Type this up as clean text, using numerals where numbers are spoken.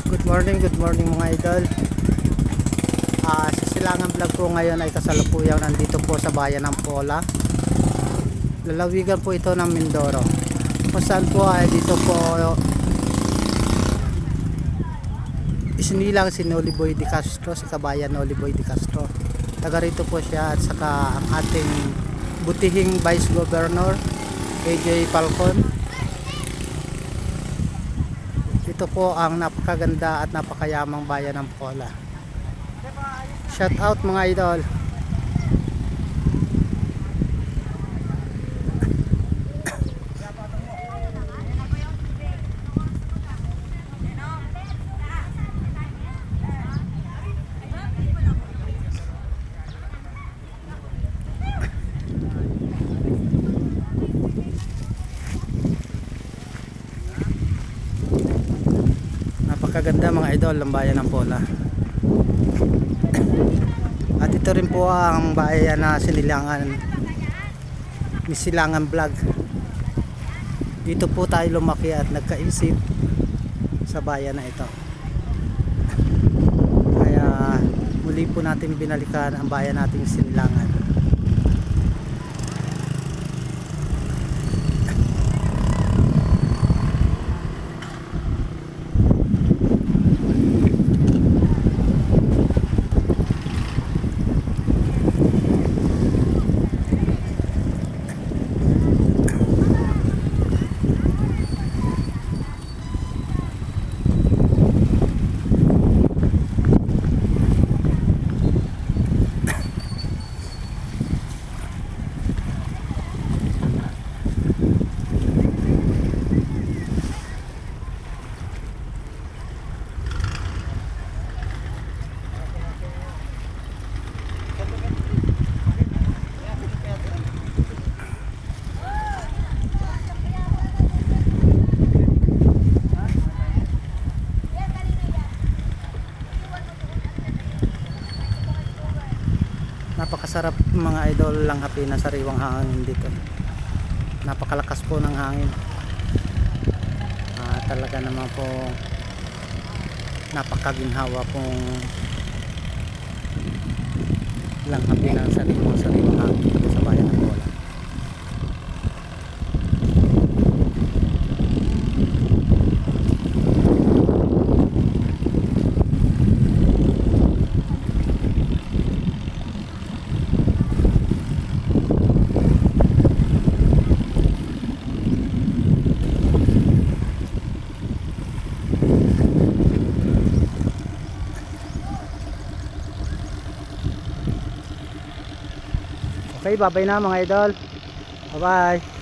Good morning mga idol. Sa Silangan Vlog po ngayon ay kasalukuyang nandito po sa bayan ng Pola. Lalawigan po ito ng Mindoro. Kung saan po ay dito po isinilang si Noli Boy de Castro, si kabayan Noli Boy de Castro. Taga rito po siya at saka ang ating butihing Vice Governor AJ Falcon. Ito po ang napakaganda at napakayamang bayan ng Pola. Shout out mga idol. Napakaganda mga idol ang bayan ng Pola. At ito rin po ang bayan na sinilangan ni Silangan Vlog. Dito po tayo lumaki at nagkaisip sa bayan na ito. Kaya muli po natin binalikan ang bayan nating Sinilangan. Napakasarap mga idol lang hapi na sariwang hangin dito. Napakalakas po ng hangin. Talaga naman po napakaginhawa pong lang hapi ng sariwang hangin dito sa bayan ng Pola. Okay, bye-bye na mga idol. Bye-bye.